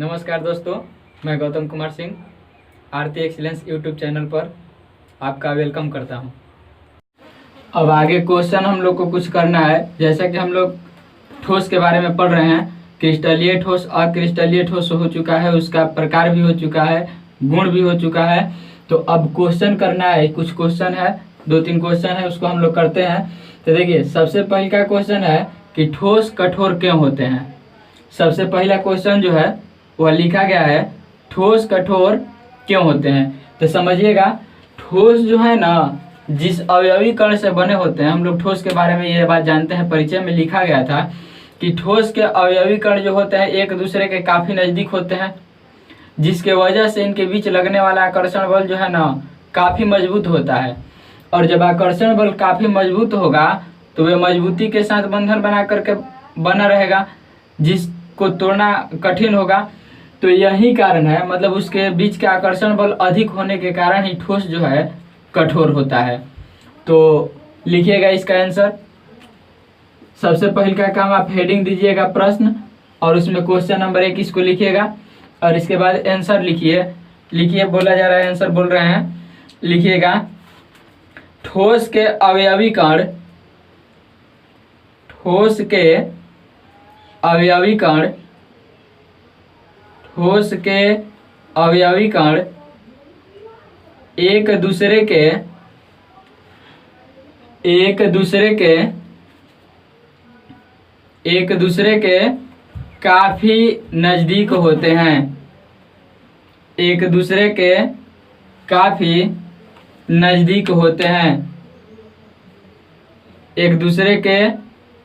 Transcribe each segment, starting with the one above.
नमस्कार दोस्तों, मैं गौतम कुमार सिंह आरती एक्सीलेंस यूट्यूब चैनल पर आपका वेलकम करता हूं। अब आगे क्वेश्चन हम लोग को कुछ करना है। जैसा कि हम लोग ठोस के बारे में पढ़ रहे हैं, क्रिस्टलीय ठोस, अक्रिस्टलीय ठोस हो चुका है, उसका प्रकार भी हो चुका है, गुण भी हो चुका है। तो अब क्वेश्चन करना है, कुछ क्वेश्चन है, 2-3 क्वेश्चन है, उसको हम लोग करते हैं। तो देखिए, सबसे पहला क्वेश्चन है कि ठोस कठोर क्यों होते हैं। सबसे पहला क्वेश्चन जो है वह लिखा गया है, ठोस कठोर क्यों होते हैं। तो समझिएगा, ठोस जो है ना, जिस अवयवी कण से बने होते हैं, हम लोग ठोस के बारे में ये बात जानते हैं, परिचय में लिखा गया था कि ठोस के अवयवी कण जो होते हैं एक दूसरे के काफी नजदीक होते हैं, जिसके वजह से इनके बीच लगने वाला आकर्षण बल जो है ना काफी मजबूत होता है। और जब आकर्षण बल काफी मजबूत होगा तो वे मजबूती के साथ बंधन बना करके बना रहेगा, जिसको तोड़ना कठिन होगा। तो यही कारण है, मतलब उसके बीच के आकर्षण बल अधिक होने के कारण ही ठोस जो है कठोर होता है। तो लिखिएगा इसका आंसर। सबसे पहले का काम, आप हेडिंग दीजिएगा प्रश्न और उसमें क्वेश्चन नंबर 1 इसको लिखिएगा और इसके बाद आंसर लिखिए बोला जा रहा है, आंसर बोल रहे हैं, लिखिएगा। ठोस के अवयवी कण, ठोस के अवयवी कण, ठोस के अवयवी कण एक दूसरे के काफी नजदीक होते हैं। एक दूसरे के काफी नजदीक होते हैं। एक दूसरे के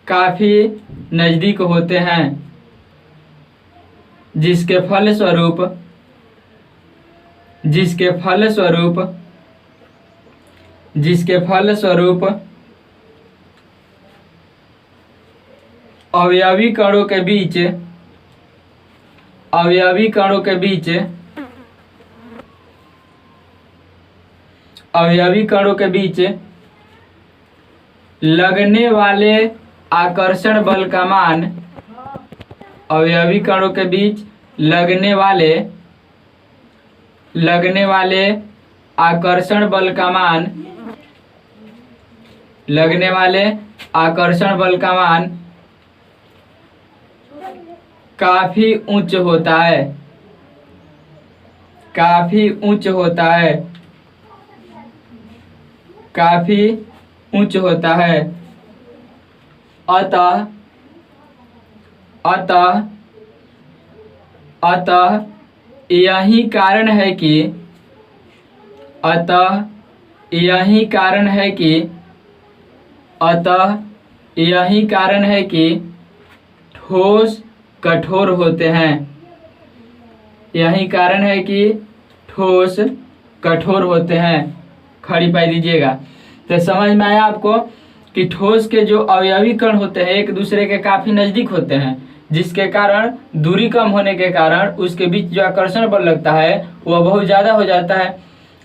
काफी नजदीक होते हैं, जिसके फलस्वरूप अवयवी कणों के बीच लगने वाले आकर्षण बल का मान, अवयवी कणों के बीच लगने वाले आकर्षण बल का मान, लगने वाले आकर्षण बल का मान काफी उच्च होता है, काफी उच्च होता है, काफी उच्च होता है। अतः यही कारण है कि ठोस कठोर होते हैं। यही कारण है कि ठोस कठोर होते हैं। खड़ी पाई दीजिएगा। तो समझ में आया आपको कि ठोस के जो अवयवी कण होते हैं एक दूसरे के काफी नजदीक होते हैं, जिसके कारण दूरी कम होने के कारण उसके बीच जो आकर्षण बल लगता है वह बहुत ज्यादा हो जाता है।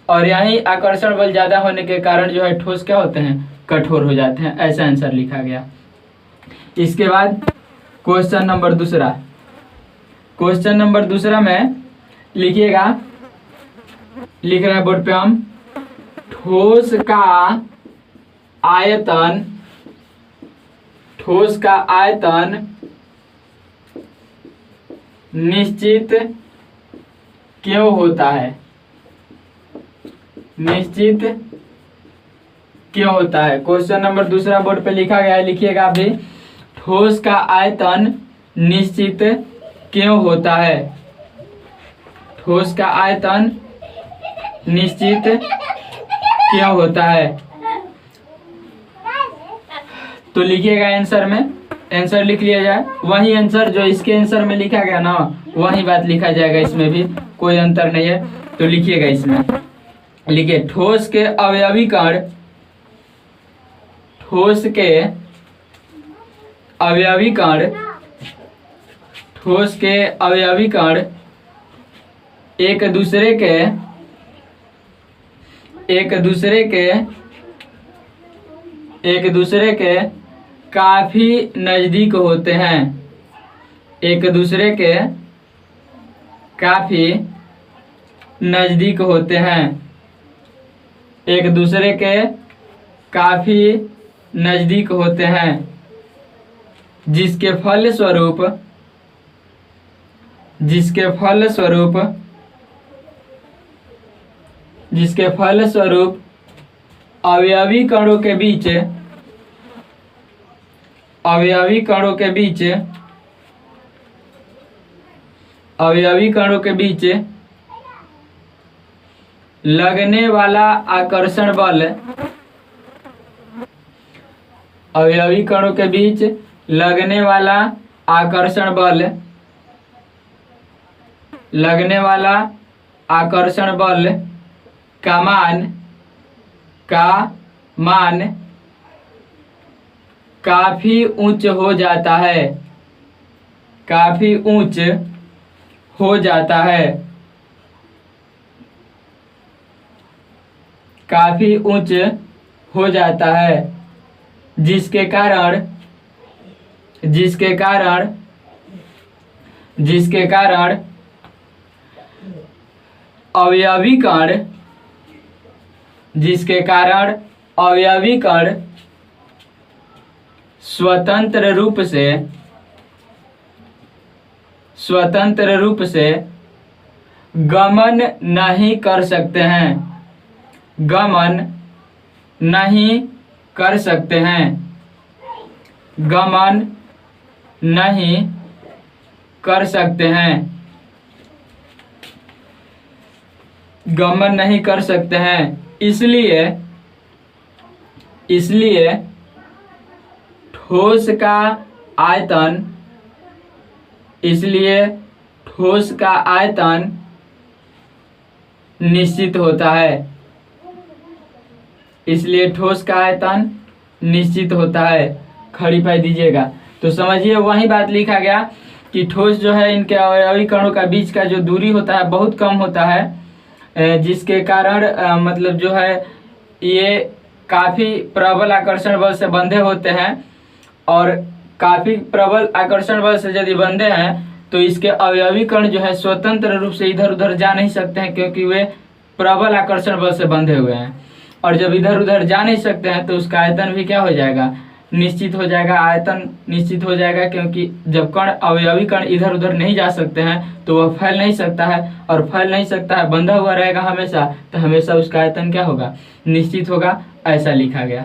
और यही आकर्षण बल ज्यादा होने के कारण जो है ठोस क्या होते हैं, कठोर हो जाते हैं। ऐसा आंसर लिखा गया। इसके बाद क्वेश्चन नंबर दूसरा में लिखिएगा, लिख रहे हैं बोर्ड पे हम, ठोस का आयतन निश्चित क्यों होता है। निश्चित क्यों होता है। क्वेश्चन नंबर दूसरा बोर्ड पे लिखा गया है, लिखिएगा आप भी। ठोस का आयतन निश्चित क्यों होता है। ठोस का आयतन निश्चित क्यों होता है। तो लिखिएगा आंसर में, आंसर लिख लिया जाए। वही आंसर जो इसके आंसर में लिखा गया ना, वही बात लिखा जाएगा, इसमें भी कोई अंतर नहीं है। तो लिखिएगा इसमें, लिखिए, ठोस के अवयवी कण, ठोस के अवयवी कण एक दूसरे के काफी नजदीक होते हैं। एक दूसरे के काफी नजदीक होते हैं, एक दूसरे के काफी नजदीक होते हैं, जिसके फलस्वरूप अवयवी कणों के बीच लगने वाला आकर्षण बल अवयवी कणों के बीच लगने वाला आकर्षण बल का मान काफी ऊंच हो जाता है, जिसके कारण अवयवी कण स्वतंत्र रूप से गमन नहीं कर सकते हैं, इसलिए ठोस का आयतन निश्चित होता है। खड़ी पाई दीजिएगा। तो समझिए वही बात लिखा गया कि ठोस जो है इनके अवयवी कणों का बीच का जो दूरी होता है बहुत कम होता है, जिसके कारण मतलब जो है ये काफी प्रबल आकर्षण बल से बंधे होते हैं, और काफी प्रबल आकर्षण बल से यदि बंधे हैं तो इसके अवयवी कण जो है स्वतंत्र रूप से इधर उधर जा नहीं सकते हैं, क्योंकि वे प्रबल आकर्षण बल से बंधे हुए हैं। और जब इधर उधर जा नहीं सकते हैं तो उसका आयतन भी क्या हो जाएगा, निश्चित हो जाएगा, क्योंकि जब अवयवी कण इधर उधर नहीं जा सकते हैं तो वह फैल नहीं सकता है, और फैल नहीं सकता है, बंधा हुआ रहेगा हमेशा, तो हमेशा उसका आयतन क्या होगा, निश्चित होगा। ऐसा लिखा गया।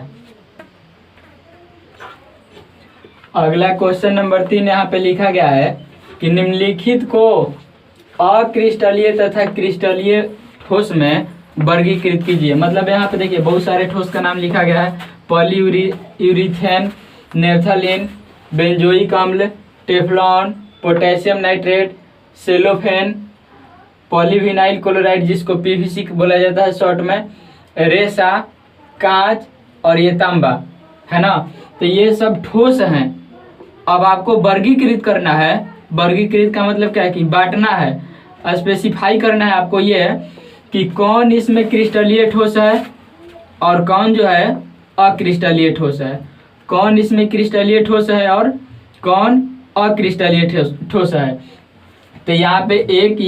अगला क्वेश्चन नंबर 3 यहाँ पे लिखा गया है कि निम्नलिखित को अक्रिस्टलीय तथा क्रिस्टलीय ठोस में वर्गीकृत कीजिए। मतलब यहाँ पे देखिए बहुत सारे ठोस का नाम लिखा गया है, पॉलीयूरिथेन, नेफ्थलीन, बेंजोइक अम्ल, Teflon, potassium nitrate, cellophane, polyvinyl chloride जिसको पीवीसी बोला जाता है शॉर्ट में, रेसा, कांच और ये तांबा है ना। तो ये सब ठोस हैं। अब आपको वर्गीकृत करना है। वर्गीकृत का मतलब क्या है कि बांटना है, स्पेसिफाई करना है आपको ये कि कौन इसमें क्रिस्टलीय ठोस है और कौन जो है अक्रिस्टलीय ठोस है, कौन इसमें क्रिस्टलीय ठोस है और कौन अक्रिस्टलीय ठोस है। तो यहाँ पे एक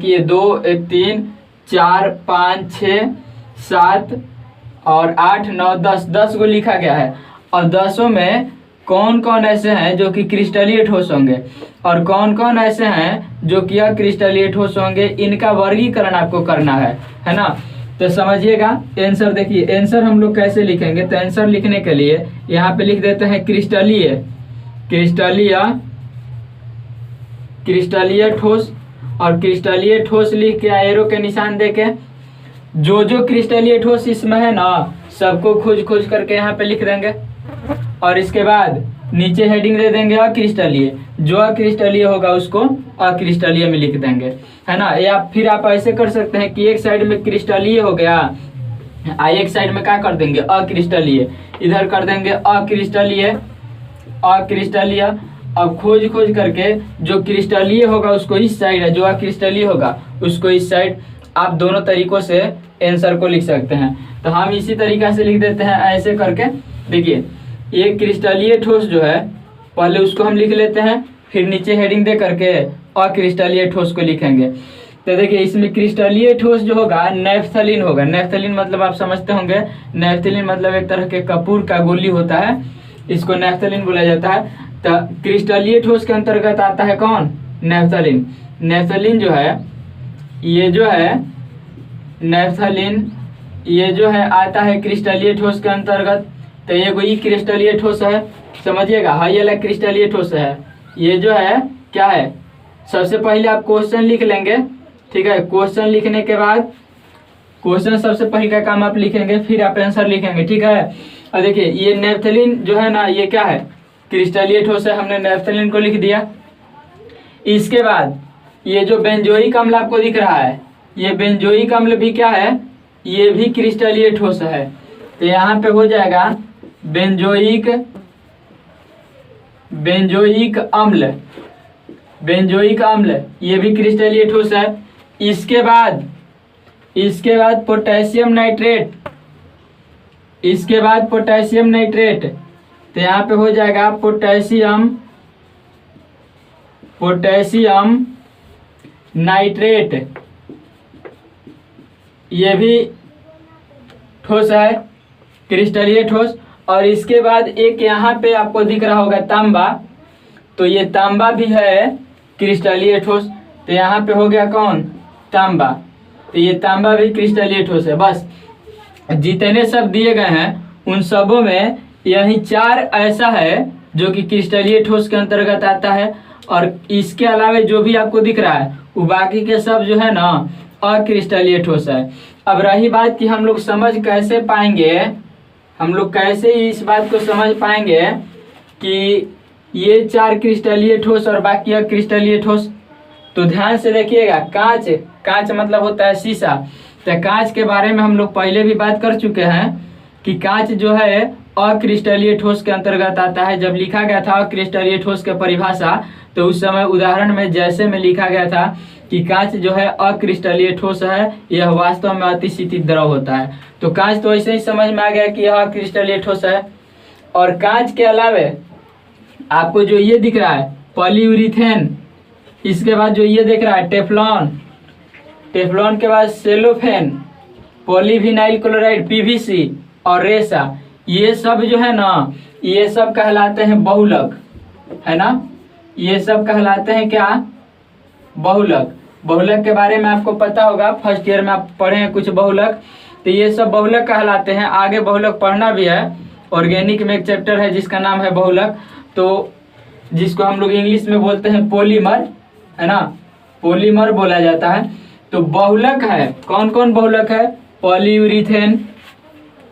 ये 2, एक 3, 4, 5, 6, 7 और 8, 9, 10 को लिखा गया है। और 10 में कौन कौन ऐसे हैं जो कि क्रिस्टलीय ठोस होंगे और कौन कौन ऐसे हैं जो कि अक्रिस्टलीय ठोस होंगे, इनका वर्गीकरण आपको करना है ना। तो समझिएगा। आंसर देखिए, आंसर हम लोग कैसे लिखेंगे। तो आंसर लिखने के लिए यहाँ पे लिख देते हैं क्रिस्टलीय ठोस, और क्रिस्टलीय ठोस लिख के एरो के निशान देके जो क्रिस्टलीय ठोस इसमें है ना सबको खोज करके यहाँ पे लिख देंगे, और इसके बाद नीचे हेडिंग दे देंगे अक्रिस्टलीय। जो अक्रिस्टलीय होगा उसको अक्रिस्टलीय में लिख देंगे, है ना। या फिर आप ऐसे कर सकते हैं कि एक साइड में क्रिस्टलीय हो गया, एक साइड में क्या कर देंगे अक्रिस्टलीय, इधर कर देंगे अक्रिस्टलीय। अब खोज करके जो क्रिस्टलीय होगा उसको इस साइड है, जो अक्रिस्टलीय होगा उसको इस साइड। आप दोनों तरीकों से आंसर को लिख सकते हैं। तो हम इसी तरीका से लिख देते हैं ऐसे करके। देखिए एक क्रिस्टलीय ठोस जो है पहले उसको हम लिख लेते हैं, फिर नीचे हेडिंग दे करके अक्रिस्टलीय ठोस को लिखेंगे। तो देखिए इसमें क्रिस्टलीय ठोस जो होगा नैफ्थलीन होगा। नैफ्थलीन मतलब आप समझते होंगे, नैफ्थलीन मतलब एक तरह के कपूर का गोली होता है, इसको नैफ्थलीन बोला जाता है। तो क्रिस्टलीय ठोस के अंतर्गत आता है कौन? नैफ्थलीन। नैफ्थलीन जो है, ये जो है नैफ्थलीन, ये जो है आता है क्रिस्टलीय ठोस के अंतर्गत। तो ये कोई क्रिस्टलीय ठोस है, समझिएगा, हाई वाला क्रिस्टलीय ठोस है। ये जो है क्या है, सबसे पहले आप क्वेश्चन लिख लेंगे, ठीक है। क्वेश्चन लिखने के बाद, क्वेश्चन सबसे पहले का काम आप लिखेंगे, फिर आप आंसर लिखेंगे, ठीक है। और देखिए ये नैफ्थलीन जो है ना, ये क्या है, क्रिस्टलीय ठोस है, हमने नैफ्थलीन को लिख दिया। इसके बाद ये जो बेंजोइक अम्ल आपको दिख रहा है, ये बेंजोइक अम्ल भी क्या है, ये भी क्रिस्टलीय ठोस है। तो यहाँ पे हो जाएगा बेंजोइक अम्ल, बेंजोइक अम्ल, ये भी क्रिस्टलीय ठोस है। इसके बाद पोटेशियम नाइट्रेट, इसके बाद पोटेशियम नाइट्रेट। तो यहाँ पे हो जाएगा पोटेशियम नाइट्रेट, ये भी ठोस है, क्रिस्टलीय ठोस। और इसके बाद एक यहाँ पे आपको दिख रहा होगा तांबा, तो ये तांबा भी है क्रिस्टलीय ठोस। तो यहाँ पे हो गया कौन, तांबा। तो ये तांबा भी क्रिस्टलीय ठोस है। बस जितने सब दिए गए हैं उन सबों में यही 4 ऐसा है जो कि क्रिस्टलीय ठोस के अंतर्गत आता है। और इसके अलावा जो भी आपको दिख रहा है वो बाकी के सब जो है ना अक्रिस्टलीय ठोस है। अब रही बात कि हम लोग समझ कैसे पाएंगे, हम लोग कैसे इस बात को समझ पाएंगे कि ये 4 क्रिस्टलीय ठोस और बाकी अक्रिस्टलीय ठोस। तो ध्यान से देखिएगा, कांच मतलब होता है शीशा। तो कांच के बारे में हम लोग पहले भी बात कर चुके हैं कि कांच जो है अक्रिस्टलीय ठोस के अंतर्गत आता है। जब लिखा गया था अक्रिस्टलीय ठोस के परिभाषा, तो उस समय उदाहरण में जैसे में लिखा गया था कि कांच जो है अक्रिस्टलीय ठोस है, यह वास्तव में अतिशीतित द्रव होता है। तो कांच तो ऐसे ही समझ में आ गया कि यह अक्रिस्टलीय ठोस है। और कांच के अलावे आपको जो ये दिख रहा है पॉलीयूरिथेन, इसके बाद जो ये दिख रहा है टेफ्लॉन, टेफ्लॉन के बाद सेलोफेन, पॉलीविनाइल क्लोराइड पीवीसी और रेसा, ये सब जो है ना, ये सब कहलाते हैं बहुलक, है ना। ये सब कहलाते हैं क्या, बहुलक। बहुलक के बारे में आपको पता होगा, फर्स्ट ईयर में आप पढ़े हैं कुछ बहुलक। तो ये सब बहुलक कहलाते हैं। आगे बहुलक पढ़ना भी है, ऑर्गेनिक में एक चैप्टर है जिसका नाम है बहुलक, तो जिसको हम लोग इंग्लिश में बोलते हैं पॉलीमर, है ना, पॉलीमर बोला जाता है। तो बहुलक है, कौन कौन बहुलक है, polyurethane,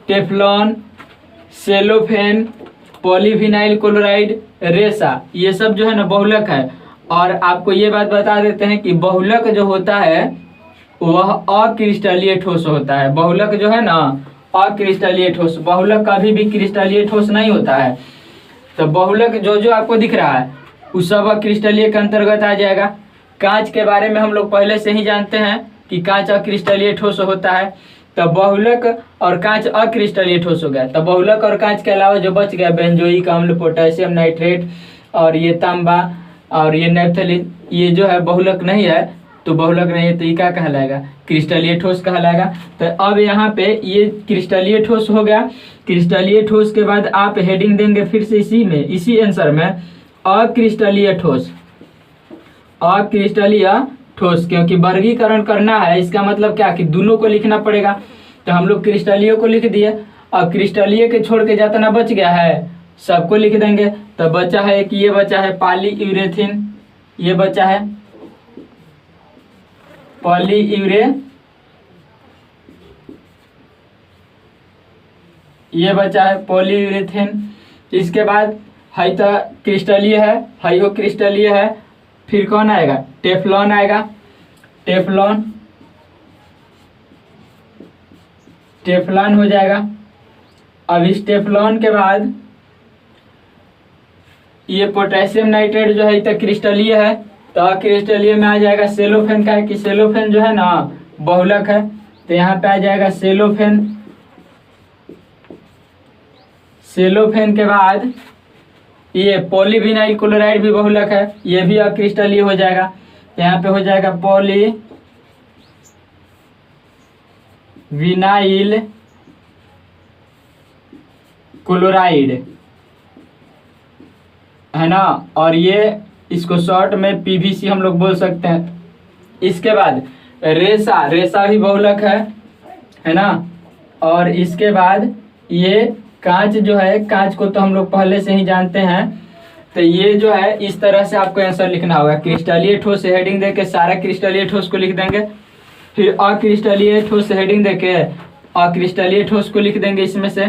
Teflon, cellophane, polyvinyl chloride, रेसा, ये सब जो है ना बहुलक है। और आपको ये बात बता देते हैं कि बहुलक जो होता है वह अक्रिस्टलीय ठोस होता है। बहुलक जो है ना अक्रिस्टलीय ठोस, बहुलक कभी भी क्रिस्टलीय ठोस नहीं होता है। तो बहुलक जो आपको दिख रहा है उस सब अक्रिस्टलीय के अंतर्गत आ जाएगा। कांच के बारे में हम लोग पहले से ही जानते हैं कि कांच अक्रिस्टलीय ठोस होता है। तो बहुलक और कांच अक्रिस्टलीय ठोस हो गया। तो बहुलक और कांच के अलावा जो बच गया बेंजोइक अम्ल, पोटेशियम नाइट्रेट और ये तांबा और ये नैफ्थलीन, ये जो है बहुलक नहीं है। तो बहुलक नहीं है तो ये क्या कहलाएगा, क्रिस्टलीय ठोस कहलाएगा। तो अब यहाँ पे ये क्रिस्टलीय ठोस हो गया। क्रिस्टलीय ठोस के बाद आप हेडिंग देंगे फिर से इसी आंसर में अक्रिस्टलीय ठोस, अक्रिस्टलीय ठोस, क्योंकि वर्गीकरण करना है। इसका मतलब क्या कि दोनों को लिखना पड़ेगा। तो हम लोग क्रिस्टलीय को लिख दिए। अब क्रिस्टलीय के छोड़ के जितना बच गया है सबको लिख देंगे। तो बचा है एक, ये बचा है पॉलीयूरेथीन, ये बचा है ये बचा है पॉलीयूरेथीन। इसके बाद हाई तो क्रिस्टलीय है, हाइयो क्रिस्टलीय है। फिर कौन आएगा, टेफ्लॉन आएगा, टेफ्लॉन हो जाएगा। अब इस टेफ्लॉन के बाद ये पोटेशियम नाइट्रेट जो है तो क्रिस्टलीय है। तो अक्रिस्टलीय में आ जाएगा सेलोफेन का है कि सेलोफेन जो है ना बहुलक है। तो यहाँ पे आ जाएगा सेलोफेन। सेलोफेन के बाद ये पॉलीविनाइल क्लोराइड भी बहुलक है, ये भी अक्रिस्टलीय हो जाएगा। यहाँ पे हो जाएगा विनाइल क्लोराइड है ना, और ये इसको शॉर्ट में पीवीसी हम लोग बोल सकते हैं। इसके बाद रेसा, रेसा भी बहुलक है ना। और इसके बाद ये कांच जो है, कांच को तो हम लोग पहले से ही जानते हैं। तो ये जो है इस तरह से आपको आंसर लिखना होगा। क्रिस्टलीय ठोस से हेडिंग देके सारा क्रिस्टलीय ठोस को लिख देंगे, फिर अक्रिस्टलीय ठोस से हेडिंग देके अक्रिस्टलीय ठोस को लिख देंगे इसमें से।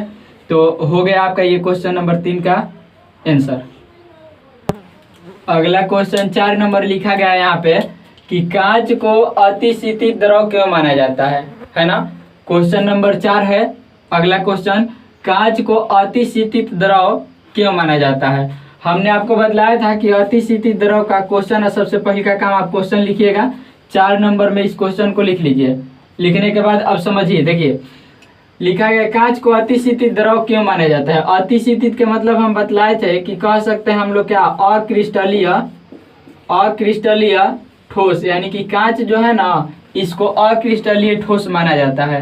तो हो गया आपका ये क्वेश्चन नंबर 3 का आंसर। अगला क्वेश्चन 4 नंबर लिखा गया है यहाँ पे कि कांच को अतिशीतित द्रव क्यों माना जाता है ना। क्वेश्चन नंबर 4 है अगला क्वेश्चन, कांच को अतिशीतित द्रव क्यों माना जाता है। हमने आपको बतलाया था कि अतिशीतित द्रव का क्वेश्चन, सबसे पहले का काम आप क्वेश्चन लिखिएगा 4 नंबर में, इस क्वेश्चन को लिख लीजिए। लिखने के बाद अब समझिए, देखिए लिखा गया कांच को अतिशीतित द्रव क्यों माना जाता है। अतिशीतित के मतलब हम बतलाए थे कि कह सकते हैं हम लोग क्या, अक्रिस्टलीय ठोस, यानी कि कांच जो है ना इसको अक्रिस्टलीय ठोस माना जाता है।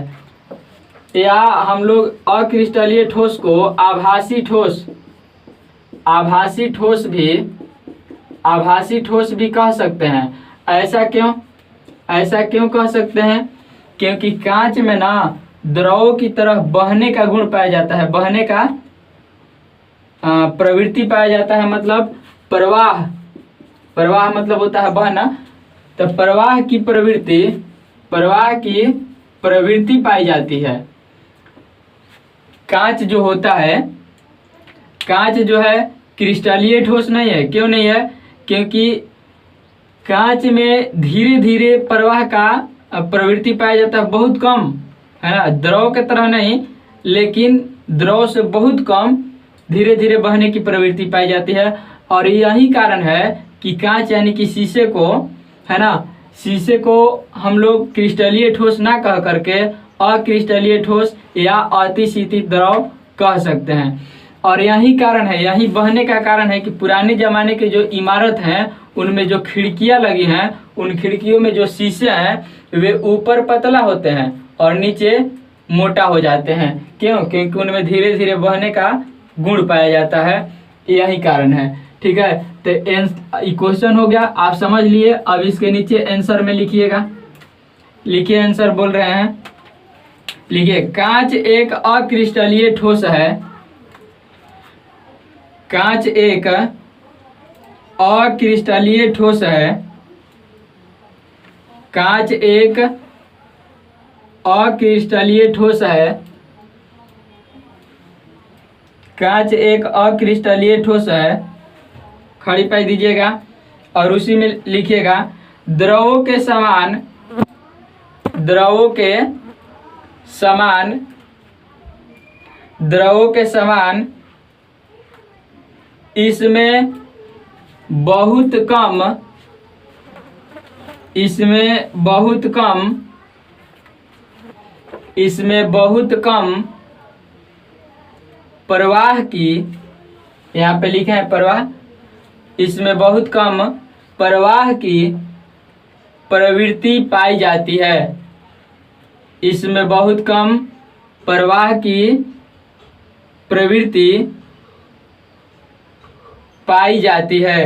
या हम लोग अक्रिस्टलीय ठोस को आभासी ठोस भी कह सकते हैं। ऐसा क्यों कह सकते हैं, क्योंकि कांच में ना द्रव की तरह बहने का गुण पाया जाता है, बहने का प्रवृत्ति पाया जाता है। मतलब प्रवाह मतलब होता है बहना। तो प्रवाह की प्रवृत्ति पाई जाती है। कांच जो होता है, कांच जो है क्रिस्टलीय ठोस नहीं है। क्यों नहीं है, क्योंकि कांच में धीरे धीरे प्रवाह का प्रवृत्ति पाया जाता है, बहुत कम है ना, द्रव के तरह नहीं, लेकिन द्रव से बहुत कम धीरे धीरे बहने की प्रवृत्ति पाई जाती है। और यही कारण है कि कांच यानी कि शीशे को, है ना, शीशे को हम लोग क्रिस्टलीय ठोस ना कह करके अक्रिस्टलीय ठोस या अतिशीतित द्रव कह सकते हैं। और यही कारण है, यही बहने का कारण है कि पुराने जमाने के जो इमारत हैं उनमें जो खिड़कियां लगी हैं, उन खिड़कियों में जो शीशे हैं वे ऊपर पतला होते हैं और नीचे मोटा हो जाते हैं। क्यों, क्योंकि उनमें धीरे धीरे बहने का गुण पाया जाता है, यही कारण है। ठीक है, तो क्वेश्चन हो गया, आप समझ लिए। अब इसके नीचे आंसर में लिखिएगा, लिखिए आंसर बोल रहे हैं, लिखिए कांच एक अक्रिस्टलीय ठोस है, कांच एक अक्रिस्टलीय ठोस है, कांच एक अक्रिस्टलीय ठोस है, कांच एक अक्रिस्टलीय ठोस है। खड़ी पाई दीजिएगा और उसी में लिखिएगा द्रवों के समान इसमें बहुत कम प्रवाह की, यहाँ पे लिखा है प्रवाह, इसमें बहुत कम प्रवाह की प्रवृत्ति पाई जाती है, इसमें बहुत कम प्रवाह की प्रवृत्ति पाई जाती है।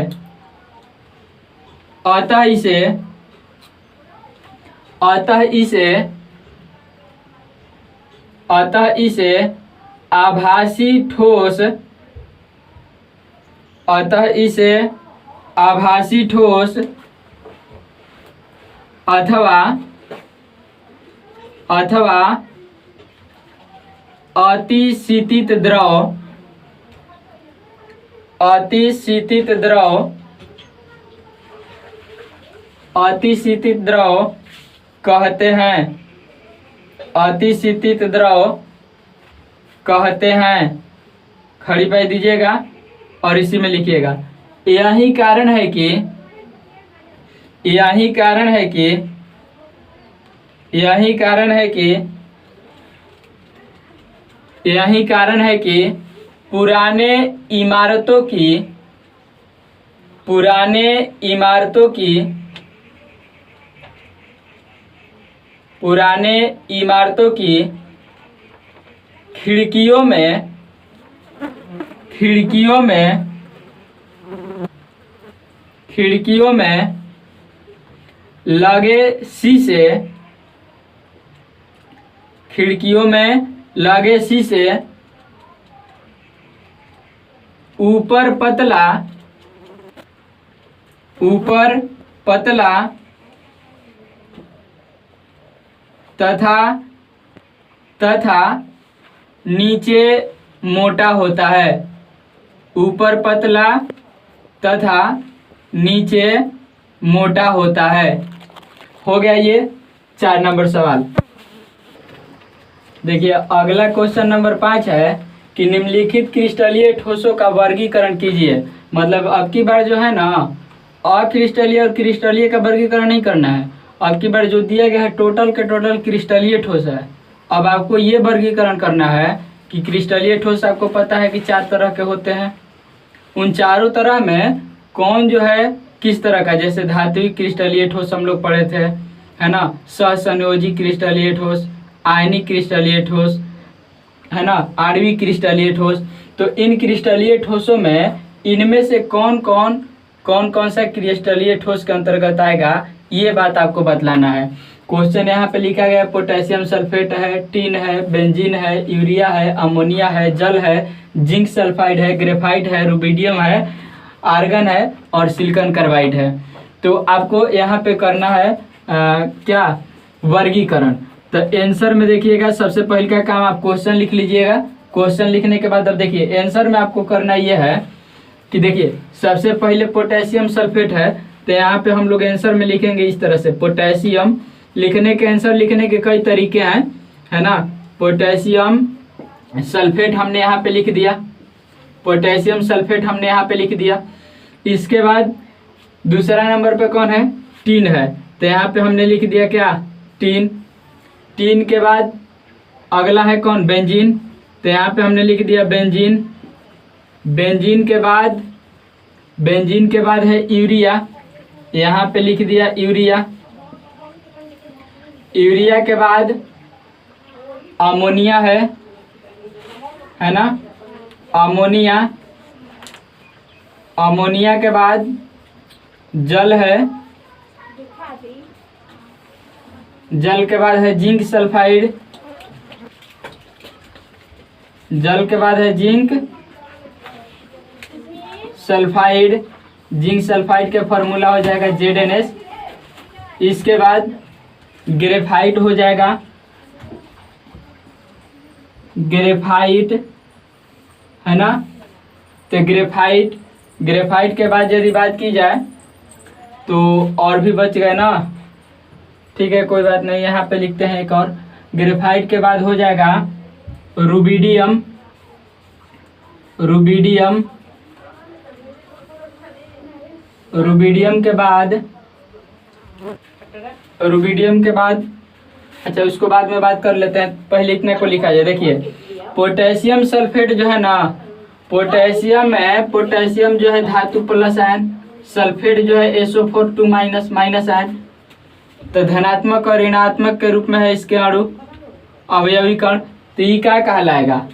अतः इसे आभासी ठोस अथवा अतिशीतित द्रव कहते हैं, अतिशीतित द्रव कहते हैं। खड़ी पाई दीजिएगा और इसी में लिखिएगा यही कारण है कि पुराने पुराने इमारतों की खिड़कियों में लगे शीशे ऊपर पतला तथा नीचे मोटा होता है। ऊपर पतला तथा नीचे मोटा होता है। हो गया ये 4 नंबर सवाल। देखिए अगला क्वेश्चन नंबर 5 है कि निम्नलिखित क्रिस्टलीय ठोसों का वर्गीकरण कीजिए। मतलब अब की बार जो है ना अक्रिस्टलीय और क्रिस्टलीय का वर्गीकरण नहीं करना है। अब की बार जो दिया गया है टोटल के टोटल क्रिस्टलीय ठोस है। अब आपको ये वर्गीकरण करना है कि क्रिस्टलीय ठोस आपको पता है कि 4 तरह के होते हैं। उन चारों तरह में कौन जो है किस तरह का, जैसे धात्विक क्रिस्टलीय ठोस हम लोग पढ़े थे, है ना, सहसंयोजी क्रिस्टलीय ठोस, आयनिक क्रिस्टलीय ठोस, है ना, आणविक क्रिस्टलीय ठोस। तो इन क्रिस्टलीय ठोसों में इनमें से कौन कौन सा क्रिस्टलीय ठोस के अंतर्गत आएगा, ये बात आपको बतलाना है। क्वेश्चन यहाँ पे लिखा गया पोटेशियम सल्फेट है, टीन है, बेंजीन है, यूरिया है, अमोनिया है, जल है, जिंक सल्फाइड है, ग्रेफाइट है, रुबिडियम है, आर्गन है और सिलिकॉन कार्बाइड है। तो आपको यहाँ पे करना है क्या, वर्गीकरण। तो आंसर में देखिएगा सबसे पहले का काम आप क्वेश्चन लिख लीजिएगा। क्वेश्चन लिखने के बाद अब देखिए आंसर में आपको करना ये है कि देखिए सबसे पहले पोटेशियम सल्फेट है, तो यहाँ पे हम लोग आंसर में लिखेंगे इस तरह से। पोटेशियम लिखने के आंसर लिखने के कई तरीके हैं, है ना। पोटेशियम सल्फेट हमने यहाँ पे लिख दिया, पोटेशियम सल्फेट हमने यहाँ पे लिख दिया। इसके बाद दूसरा नंबर पे कौन है, टीन है, तो यहाँ पे हमने लिख दिया क्या, टीन। टीन के बाद अगला है कौन, बेंजीन, तो यहाँ पे हमने लिख दिया बेंजीन। बेंजीन के बाद है यूरिया, यहाँ पे लिख दिया यूरिया। यूरिया के बाद अमोनिया है ना, अमोनिया। अमोनिया के बाद जल है, जल के बाद है जिंक सल्फाइड, जल के बाद है जिंक सल्फाइड। जिंक सल्फाइड के फॉर्मूला हो जाएगा ZnS। इसके बाद ग्रेफाइट हो जाएगा, ग्रेफाइट, है ना। तो ग्रेफाइट के बाद यदि बात की जाए तो और भी बच गए ना, ठीक है कोई बात नहीं, यहाँ पे लिखते हैं एक और। ग्रेफाइट के बाद हो जाएगा रुबिडियम। रुबिडियम के बाद अच्छा उसको बाद में बात कर लेते हैं, पहले इतने को लिखा जाए। देखिए पोटेशियम सल्फेट जो है ना, पोटेशियम है, पोटेशियम जो है धातु प्लस आयन, सल्फेट जो है SO4 2 माइनस आयन। तो धनात्मक और ऋणात्मक के रूप में है इसके अणु, अवयवी कण। तो ये क्या कहलाएगा,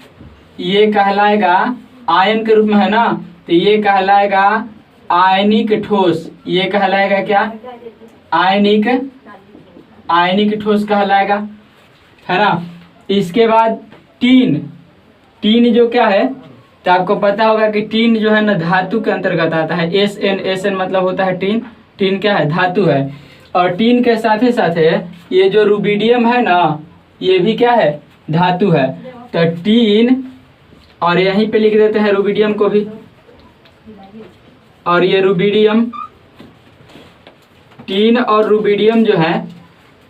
ये कहलाएगा आयन के रूप में है ना, तो ये कहलाएगा आयनिक ठोस। ये कहलाएगा क्या, आयनिक ठोस कहलाएगा, है ना। इसके बाद टीन जो क्या है, तो आपको पता होगा कि टीन जो है ना धातु के अंतर्गत आता है। SN मतलब होता है टीन। टीन क्या है, धातु है। और टीन के साथ ही ये जो रुबिडियम है ना, ये भी क्या है, धातु है। तो टीन, और यहीं पे लिख देते हैं रुबिडियम को भी, और ये रुबिडियम, टीन और रुबिडियम जो है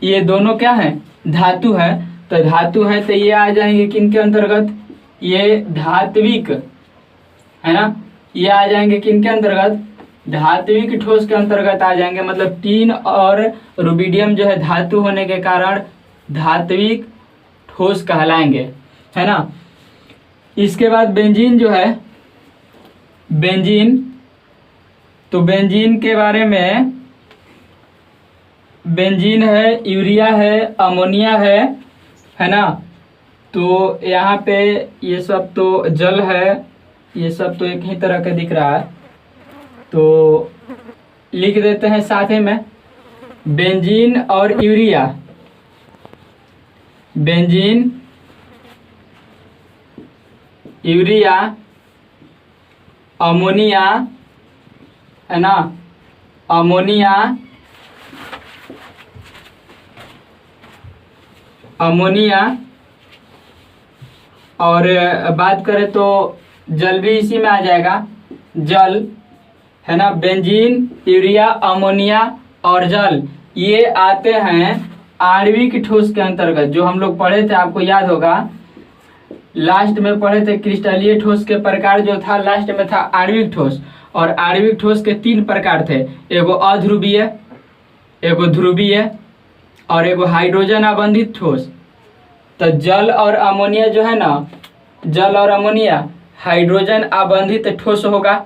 ये दोनों क्या है, धातु है। तो धातु है तो ये आ जाएंगे किनके अंतर्गत, ये धात्विक, है ना, ये आ जाएंगे किनके अंतर्गत, धात्विक ठोस के अंतर्गत आ जाएंगे। मतलब टीन और रुबिडियम जो है धातु होने के कारण धात्विक ठोस कहलाएंगे, है ना। इसके बाद बेंजीन जो है, बेंजीन, तो बेंजीन के बारे में बेंजीन है, यूरिया है, अमोनिया है ना। तो यहाँ पे ये सब तो जल है, ये सब तो एक ही तरह का दिख रहा है, तो लिख देते हैं साथ ही में बेंजीन और यूरिया। बेंजीन, यूरिया, अमोनिया है ना, अमोनिया, अमोनिया। और बात करें तो जल भी इसी में आ जाएगा, जल है ना। बेंजीन, यूरिया, अमोनिया और जल ये आते हैं आणविक ठोस के अंतर्गत। जो हम लोग पढ़े थे, आपको याद होगा, लास्ट में पढ़े थे क्रिस्टलीय ठोस के प्रकार जो था, लास्ट में था आणविक ठोस। और आणविक ठोस के 3 प्रकार थे, एगो अध्रुवीय, एगो ध्रुवीय और एगो हाइड्रोजन आबंधित ठोस। तो जल और अमोनिया जो है ना, जल और अमोनिया हाइड्रोजन आबंधित ठोस होगा।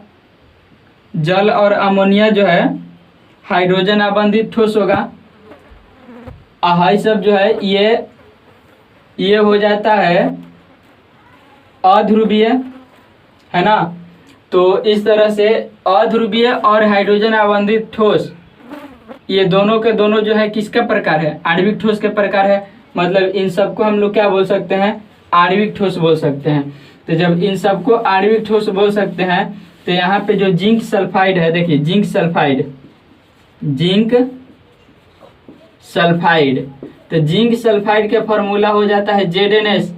जल और अमोनिया जो है हाइड्रोजन आबंधित ठोस होगा। हाई सब जो है ये हो जाता है अध्रुवीय, है ना। तो इस तरह से अध्रुवीय और हाइड्रोजन आबंधित ठोस ये दोनों के दोनों जो है किसका प्रकार है, आणविक ठोस के प्रकार है। मतलब इन सबको हम लोग क्या बोल सकते हैं, आणविक ठोस बोल सकते हैं। तो जब इन सबको आणविक ठोस बोल सकते हैं, तो यहाँ पे जो जिंक सल्फाइड है, देखिए जिंक सल्फाइड, जिंक सल्फाइड। तो जिंक सल्फाइड के फॉर्मूला हो जाता है ZnS।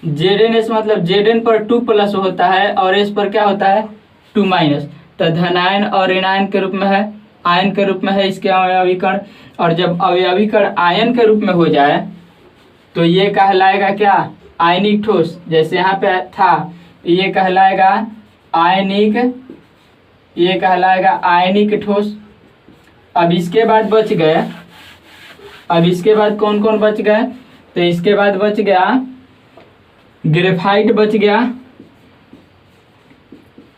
ZnS मतलब Zn पर 2+ होता है और S पर क्या होता है 2-। तो धनायन और ऋणायन के रूप में है, आयन के रूप में है इसके अवयवीकरण। और जब अवयवीकरण आयन के रूप में हो जाए तो ये कहलाएगा क्या, आयनिक ठोस। जैसे यहाँ पे था, ये कहलाएगा आयनिक, ये कहलाएगा आयनिक ठोस। अब इसके बाद बच गए, अब इसके बाद कौन कौन बच गए, तो इसके बाद बच गया ग्रेफाइट, बच गया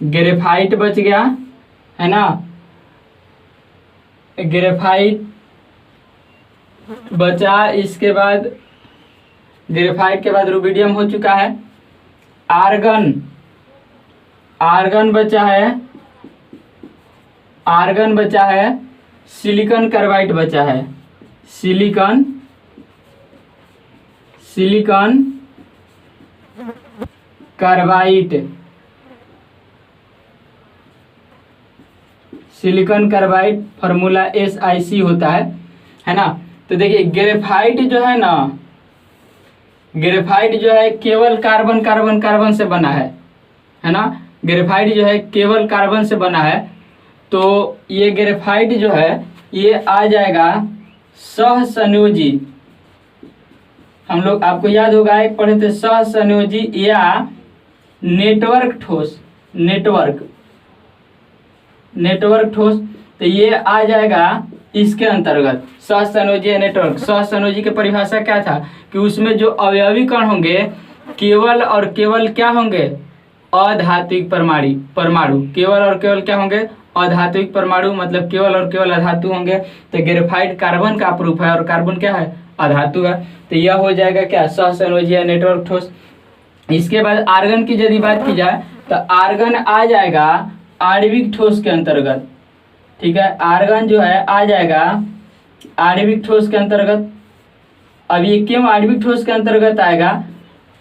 ग्रेफाइट, बच गया है ना, ग्रेफाइट बचा। इसके बाद ग्रेफाइट के बाद रुबिडियम हो चुका है। आर्गन, आर्गन बचा है, आर्गन बचा है। सिलिकॉन कार्बाइड बचा है, silicon, silicon carbide, silicon carbide formula SiC होता है ना। तो देखिए ग्रेफाइट जो है ना, ग्रेफाइट जो है केवल कार्बन कार्बन कार्बन से बना है ना। ग्रेफाइट जो है केवल कार्बन से बना है। तो ये ग्रेफाइट जो है ये आ जाएगा सहसंयोजी। हम लोग, आपको याद होगा एक पढ़े थे सहसंयोजी या नेटवर्क ठोस, नेटवर्क, नेटवर्क ठोस। तो ये आ जाएगा इसके अंतर्गत सहसंयोजी नेटवर्क। सहसंयोजी की परिभाषा क्या था कि उसमें जो अवयवी कण होंगे केवल और केवल क्या होंगे, अधात्विक परमाणु, केवल और केवल क्या होंगे, अधात्विक परमाणु। मतलब केवल और केवल अधातु होंगे। तो ग्रेफाइट कार्बन का प्रूफ है और कार्बन क्या है, अधातु है। तो यह हो जाएगा क्या, सहसंयोजी या नेटवर्क ठोस। इसके बाद आर्गन की यदि बात की जाए तो आर्गन आ जाएगा आणविक ठोस के अंतर्गत। ठीक है, आर्गन जो है आ जाएगा आणविक ठोस के अंतर्गत। अब ये क्यों आणविक ठोस के अंतर्गत आएगा,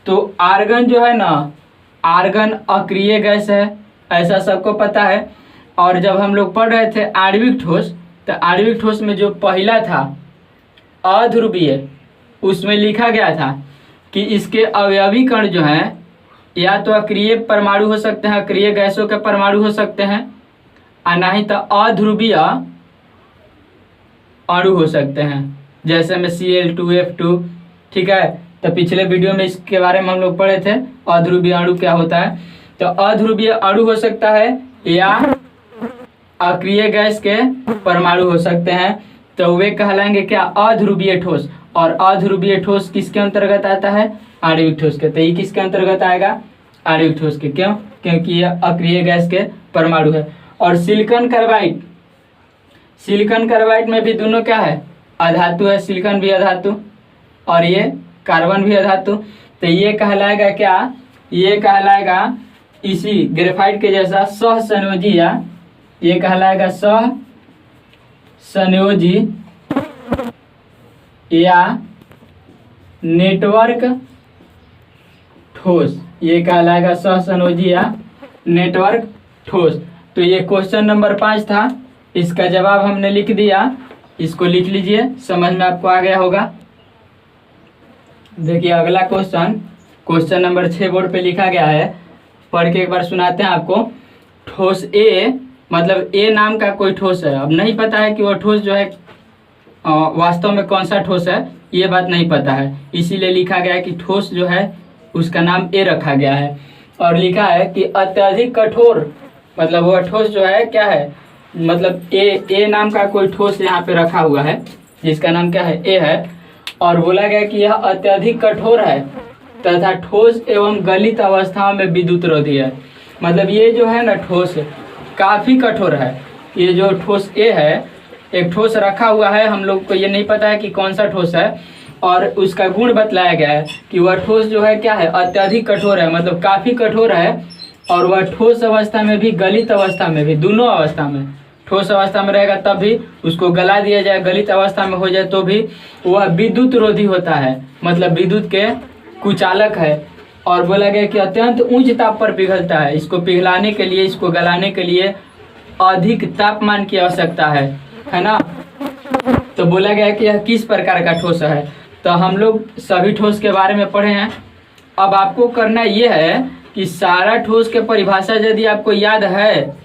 तो आर्गन जो है ना, आर्गन अक्रिय गैस है, ऐसा सबको पता है। और जब हम लोग पढ़ रहे थे आणविक ठोस, तो आणविक ठोस में जो पहला था अध्रुवीय, उसमें लिखा गया था कि इसके अवयवी कण जो हैं या तो अक्रिय परमाणु हो सकते हैं, अक्रिय गैसों के परमाणु हो सकते हैं, और नहीं तो अध्रुवीय अणु हो सकते हैं, जैसे में Cl2F2। ठीक है, तो पिछले वीडियो में इसके बारे में हम लोग पढ़े थे अध्रुवीय अणु क्या होता है। तो अध्रुवीय अणु हो सकता है या अक्रिय गैस के परमाणु हो सकते हैं। तो वे कहलाएंगे क्या, अध्रुवीय ठोस। और अध्रुवीय ठोस किसके अंतर्गत आता है, आणविक ठोस के। तो ये किसके अंतर्गत आएगा, आणविक ठोस के। क्यों, क्योंकि ये अक्रिय गैस के परमाणु है। और सिलिकॉन कार्बाइड, सिलिकॉन कार्बाइड में भी दोनों क्या है, अधातु है, सिलिकॉन भी अधातु और ये कार्बन भी अधातु। तो ये कहलाएगा क्या, ये कहलाएगा इसी ग्रेफाइट के जैसा सहसंयोजी, या ये कहलाएगा सहसंयोजी या नेटवर्क ठोस। ये कहलाएगा सहसंयोजी या नेटवर्क ठोस। तो ये क्वेश्चन नंबर 5 था, इसका जवाब हमने लिख दिया, इसको लिख लीजिए, समझ में आपको आ गया होगा। देखिए अगला क्वेश्चन नंबर 6 बोर्ड पे लिखा गया है, पढ़ के एक बार सुनाते हैं आपको। ठोस ए, मतलब ए नाम का कोई ठोस है, अब नहीं पता है कि वो ठोस जो है वास्तव में कौन सा ठोस है, ये बात नहीं पता है, इसीलिए लिखा गया है कि ठोस जो है उसका नाम ए रखा गया है। और लिखा है कि अत्यधिक कठोर, मतलब वह ठोस जो है क्या है, मतलब ए नाम का कोई ठोस यहाँ पे रखा हुआ है जिसका नाम क्या है, ए है। और बोला गया कि यह अत्यधिक कठोर है तथा ठोस एवं गलित अवस्थाओं में विद्युत रोधी है। मतलब ये जो है ना ठोस काफ़ी कठोर है। ये जो ठोस ए है, एक ठोस रखा हुआ है, हम लोग को ये नहीं पता है कि कौन सा ठोस है, और उसका गुण बतलाया गया है कि वह ठोस जो है क्या है, अत्यधिक कठोर है, मतलब काफ़ी कठोर है। और वह ठोस अवस्था में भी गलित अवस्था में भी, दोनों अवस्था में, ठोस अवस्था में रहेगा तब भी उसको गला दिया जाए, गलित अवस्था में हो जाए तो भी वह विद्युत रोधी होता है, मतलब विद्युत के कुचालक है। और बोला गया कि अत्यंत उच्च ताप पर पिघलता है, इसको पिघलाने के लिए, इसको गलाने के लिए अधिक तापमान की आवश्यकता है ना। तो बोला गया कि यह किस प्रकार का ठोस है। तो हम लोग सभी ठोस के बारे में पढ़े हैं। अब आपको करना ये है कि सारा ठोस के परिभाषा यदि आपको याद है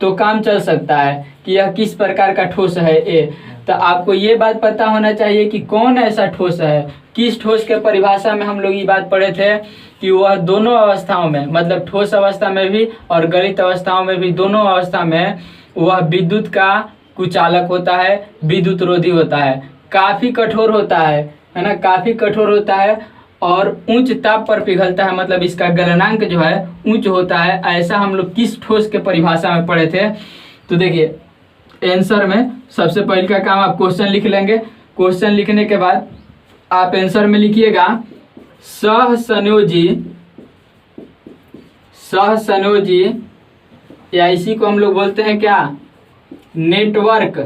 तो काम चल सकता है कि यह किस प्रकार का ठोस है ए। तो आपको ये बात पता होना चाहिए कि कौन ऐसा ठोस है, किस ठोस के परिभाषा में हम लोग ये बात पढ़े थे कि वह दोनों अवस्थाओं में, मतलब ठोस अवस्था में भी और गलित अवस्थाओं में भी, दोनों अवस्था में वह विद्युत का कुचालक होता है, विद्युत रोधी होता है, काफ़ी कठोर होता है ना, काफ़ी कठोर होता है और उच्च ताप पर पिघलता है, मतलब इसका गलनांक जो है उच्च होता है। ऐसा हम लोग किस ठोस के परिभाषा में पढ़े थे। तो देखिए आंसर में सबसे पहले का काम आप क्वेश्चन लिख लेंगे। क्वेश्चन लिखने के बाद आप आंसर में लिखिएगा सहसंयोजी या इसी को हम लोग बोलते हैं क्या, नेटवर्क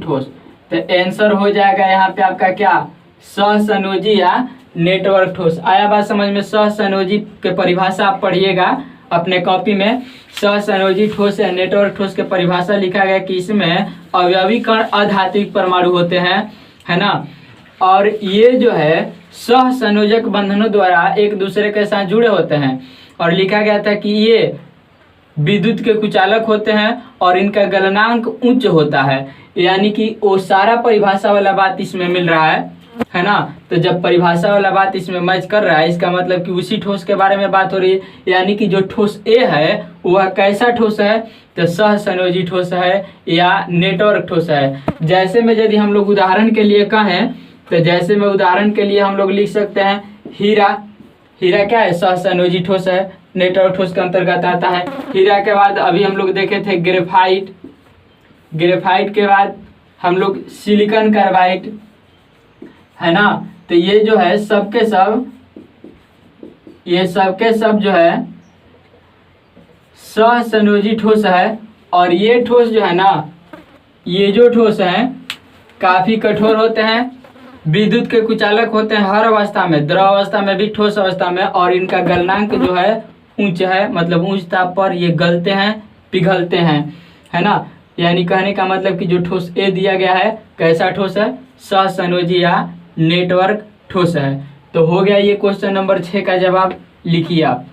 ठोस। तो आंसर हो जाएगा यहाँ पे आपका क्या, सहसंयोजी या नेटवर्क ठोस। आया बात समझ में। सहसंयोजी के परिभाषा आप पढ़िएगा अपने कॉपी में। सहसंयोजी ठोस या नेटवर्क ठोस के परिभाषा लिखा गया कि इसमें अवयवी कण अधात्विक परमाणु होते हैं, है ना। और ये जो है सहसंयोजक बंधनों द्वारा एक दूसरे के साथ जुड़े होते हैं। और लिखा गया था कि ये विद्युत के कुचालक होते हैं और इनका गलनांक उच्च होता है, यानी कि वो सारा परिभाषा वाला बात इसमें मिल रहा है ना। तो जब परिभाषा वाला बात इसमें मैच कर रहा है, इसका मतलब कि उसी ठोस के बारे में बात हो रही है। यानी कि जो ठोस ए है वह कैसा ठोस है, तो सहसंयोजी ठोस है या नेटवर्क ठोस है। जैसे में यदि हम लोग उदाहरण के लिए कहें, तो जैसे में उदाहरण के लिए हम लोग लिख सकते हैं हीरा क्या है, सहसंयोजी ठोस है, नेटवर्क ठोस के अंतर्गत आता है। हीरा के बाद अभी हम लोग देखे थे ग्रेफाइट के बाद हम लोग सिलिकॉन कार्बाइड, है ना। तो ये जो है सबके सब जो है सहसंयोजी ठोस है। और ये ठोस जो है ना, ये जो ठोस है काफी कठोर होते हैं, विद्युत के कुचालक होते हैं हर अवस्था में, द्रव अवस्था में भी, ठोस अवस्था में। और इनका गलनांक जो है उच्च है, मतलब उच्च ताप पर ये गलते हैं, पिघलते हैं, है ना। यानी कहने का मतलब कि जो ठोस ए दिया गया है कैसा ठोस है, सहसंयोजी या नेटवर्क ठोस है। तो हो गया ये क्वेश्चन नंबर 6 का जवाब, लिखिए आप।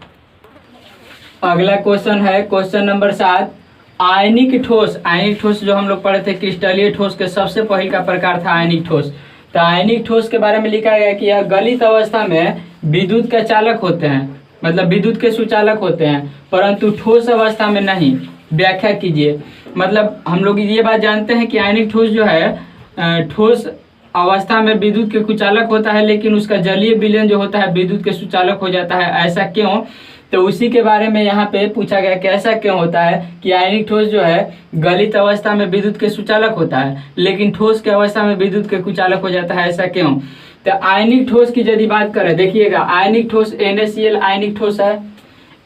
अगला क्वेश्चन है क्वेश्चन नंबर 7, आयनिक ठोस। आयनिक ठोस जो हम लोग पढ़े थे, क्रिस्टलीय ठोस के सबसे पहले का प्रकार था आयनिक ठोस। तो आयनिक ठोस के बारे में लिखा गया कि यह गलित अवस्था में विद्युत का चालक होते हैं, मतलब विद्युत के सुचालक होते हैं, परंतु ठोस अवस्था में नहीं। व्याख्या कीजिए। मतलब हम लोग ये बात जानते हैं कि आयनिक ठोस जो है ठोस अवस्था में विद्युत के कुचालक होता है, लेकिन उसका जलीय विलयन जो होता है विद्युत के सुचालक हो जाता है, ऐसा क्यों? तो उसी के बारे में यहाँ पे पूछा गया कि ऐसा क्यों होता है कि आयनिक ठोस जो है गलित अवस्था में विद्युत के सुचालक होता है, लेकिन ठोस के अवस्था में विद्युत के कुचालक हो जाता है, ऐसा क्यों? तो आयनिक ठोस की यदि बात करें, देखिएगा आयनिक ठोस NaCl आयनिक ठोस है,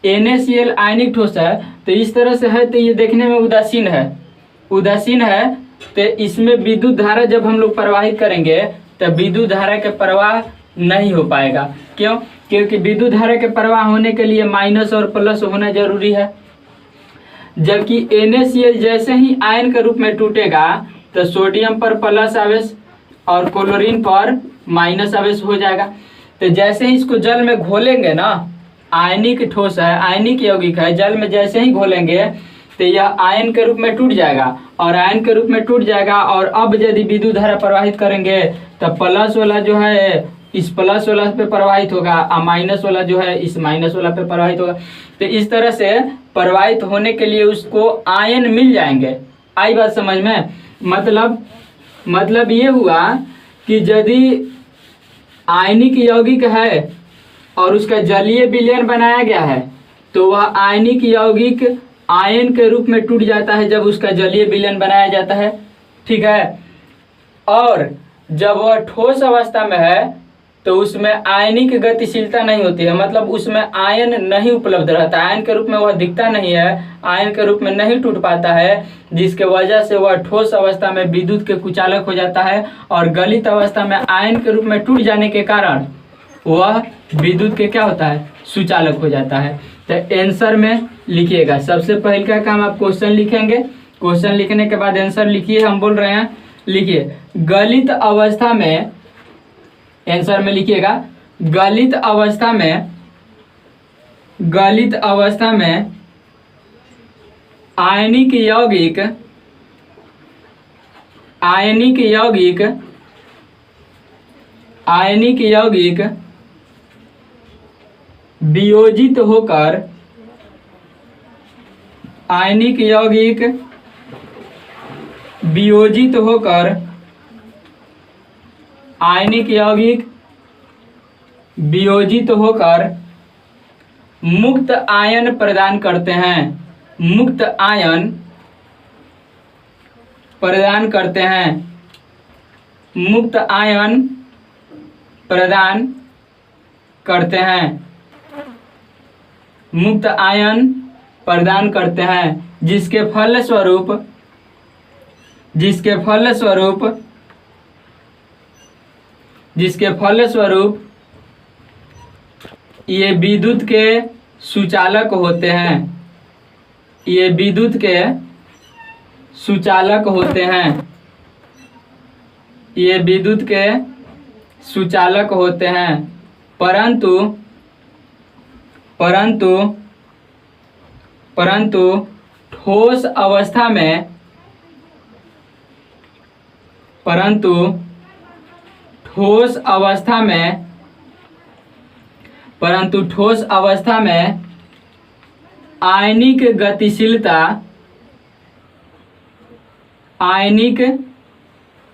NaCl आयनिक ठोस है, तो इस तरह से है तो ये देखने में उदासीन है, उदासीन है। तो इसमें विद्युत धारा जब हम लोग प्रवाहित करेंगे तो विद्युत धारा के प्रवाह नहीं हो पाएगा। क्यों? क्योंकि विद्युत धारा के प्रवाह होने के लिए माइनस और प्लस होना जरूरी है, जबकि NaCl जैसे ही आयन के रूप में टूटेगा तो सोडियम पर प्लस आवेश और क्लोरीन पर माइनस आवेश हो जाएगा। तो जैसे ही इसको जल में घोलेंगे ना, आयनिक ठोस है, आयनिक यौगिक है, जल में जैसे ही घोलेंगे तो यह आयन के रूप में टूट जाएगा, और आयन के रूप में टूट जाएगा। और अब यदि विद्युत धारा प्रवाहित करेंगे तो प्लस वाला जो है इस प्लस वाला पे प्रवाहित होगा और माइनस वाला जो है इस माइनस वाला पे प्रवाहित होगा। तो इस तरह से प्रवाहित होने के लिए उसको आयन मिल जाएंगे। आई बात समझ में? मतलब ये हुआ कि यदि आयनिक यौगिक है और उसका जलीय विलयन बनाया गया है तो वह आयनिक यौगिक आयन के रूप में टूट जाता है जब उसका जलीय विलयन बनाया जाता है, ठीक है। और जब वह ठोस अवस्था में है तो उसमें आयनिक गतिशीलता नहीं होती है, मतलब उसमें आयन नहीं उपलब्ध रहता, आयन के रूप में वह दिखता नहीं है, आयन के रूप में नहीं टूट पाता है, जिसके वजह से वह ठोस अवस्था में विद्युत के कुचालक हो जाता है, और गलित अवस्था में आयन के रूप में टूट जाने के कारण वह विद्युत के क्या होता है, सुचालक हो जाता है। तो आंसर में लिखिएगा, सबसे पहले का काम आप क्वेश्चन लिखेंगे, क्वेश्चन लिखने के बाद आंसर लिखिए। हम बोल रहे हैं, लिखिए गलित अवस्था में, आंसर में लिखिएगा गलित अवस्था में, गलित अवस्था में आयनिक यौगिक, आयनिक यौगिक, आयनिक यौगिक वियोजित होकर, आयनिक यौगिक वियोजित होकर, आयनिक यौगिक वियोजित होकर मुक्त आयन प्रदान करते हैं, मुक्त आयन प्रदान करते हैं, मुक्त आयन प्रदान करते हैं, मुक्त आयन प्रदान करते हैं, जिसके फलस्वरूप, जिसके फलस्वरूप, जिसके फलस्वरूप ये विद्युत के सुचालक होते हैं, ये विद्युत के सुचालक होते हैं, ये विद्युत के सुचालक होते हैं। परंतु परंतु परंतु ठोस अवस्था में, परंतु ठोस अवस्था में, परंतु ठोस अवस्था में आयनिक गतिशीलता, आयनिक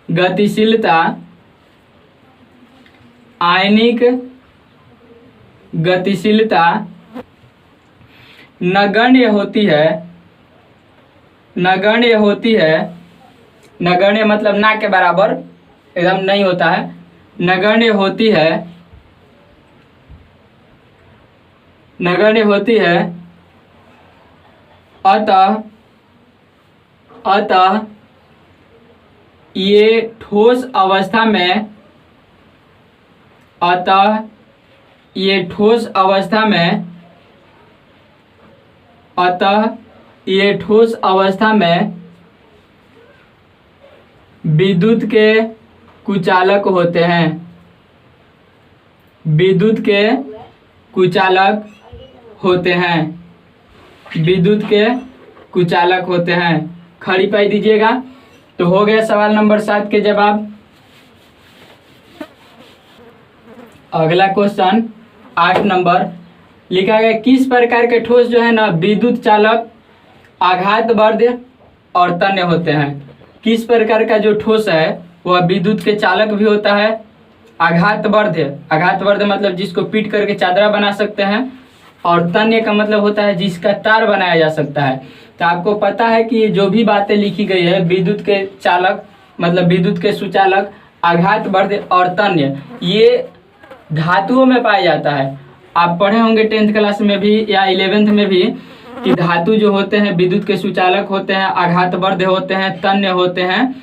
गतिशीलता, आयनिक गतिशीलता नगण्य होती है, नगण्य होती है, नगण्य मतलब ना के बराबर, एकदम नहीं होता है, नगण्य होती है, नगण्य होती है। अतः अतः ये ठोस अवस्था में, अतः ये ठोस अवस्था में, अतः ये ठोस अवस्था में विद्युत के कुचालक होते हैं, विद्युत के कुचालक होते हैं, विद्युत के कुचालक होते हैं। खड़ी पाई दीजिएगा। तो हो गया सवाल नंबर 7 के जवाब। अगला क्वेश्चन 8 नंबर लिखा गया, किस प्रकार के ठोस जो है ना विद्युत चालक, आघात वर्ध और तन्य होते हैं। किस प्रकार का जो ठोस है वह विद्युत के चालक भी होता है। आघातवर्ध मतलब जिसको पीट करके चादरा बना सकते हैं। और तन्य का मतलब होता है जिसका तार बनाया जा सकता है। तो आपको पता है कि ये जो भी बातें लिखी गई है, विद्युत के चालक मतलब विद्युत के सुचालक, आघातवर्ध और तन्य, ये धातुओं में पाया जाता है। आप पढ़े होंगे 10th क्लास में भी या 11th में भी कि धातु जो होते हैं विद्युत के सुचालक होते हैं, आघातवर्ध होते हैं, तन्य होते हैं।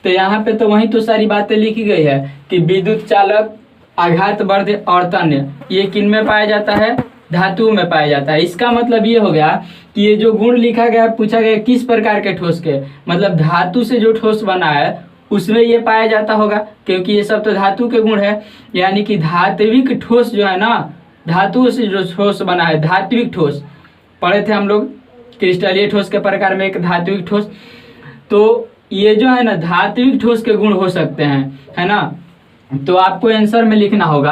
तो यहाँ पे तो वही तो सारी बातें लिखी गई है कि विद्युत चालक, आघातवर्ध और तन्य ये किन में पाया जाता है? धातु में पाया जाता है। इसका मतलब ये हो गया कि ये जो गुण लिखा गया, पूछा गया किस प्रकार के ठोस के, मतलब धातु से जो ठोस बना है उसमें ये पाया जाता होगा, क्योंकि ये सब तो धातु के गुण है। यानी कि धात्विक ठोस जो है ना, धातु से जो ठोस बना है, धात्विक ठोस पढ़े थे हम लोग, क्रिस्टलीय ठोस के प्रकार में एक धात्विक ठोस। तो ये जो है ना धात्विक ठोस के गुण हो सकते हैं, है ना। तो आपको आंसर में लिखना होगा।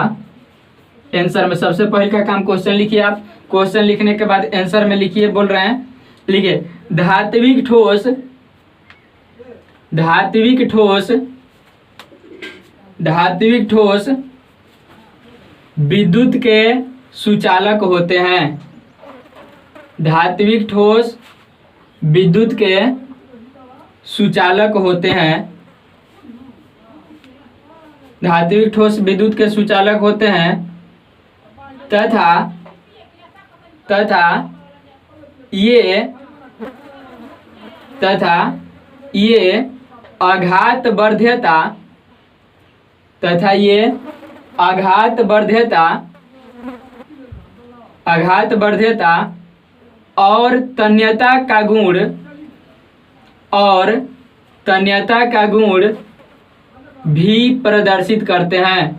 आंसर में सबसे पहले का काम क्वेश्चन लिखिए आप। क्वेश्चन लिखने के बाद आंसर में लिखिए, बोल रहे हैं, लिखिए धात्विक ठोस, धात्विक ठोस, धात्विक ठोस विद्युत के सुचालक होते हैं। धात्विक ठोस विद्युत के सुचालक होते हैं। धात्विक ठोस विद्युत के सुचालक होते हैं तथा ये आघातवर्ध्यता और तन्यता का गुण भी प्रदर्शित करते हैं।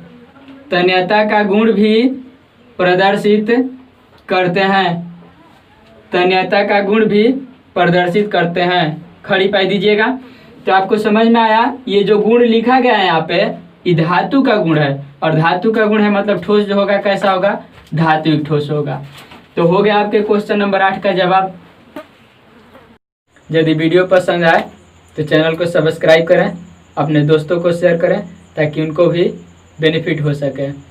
तन्यता का गुण भी प्रदर्शित करते हैं। तन्यता का गुण भी प्रदर्शित करते हैं। खड़ी पाई दीजिएगा। तो आपको समझ में आया, ये जो गुण लिखा गया है यहाँ पे, ये धातु का गुण है। और धातु का गुण है मतलब ठोस जो होगा कैसा होगा? धात्विक ठोस होगा। तो हो गया आपके क्वेश्चन नंबर 8 का जवाब। यदि वीडियो पसंद आए तो चैनल को सब्सक्राइब करें, अपने दोस्तों को शेयर करें ताकि उनको भी बेनिफिट हो सके।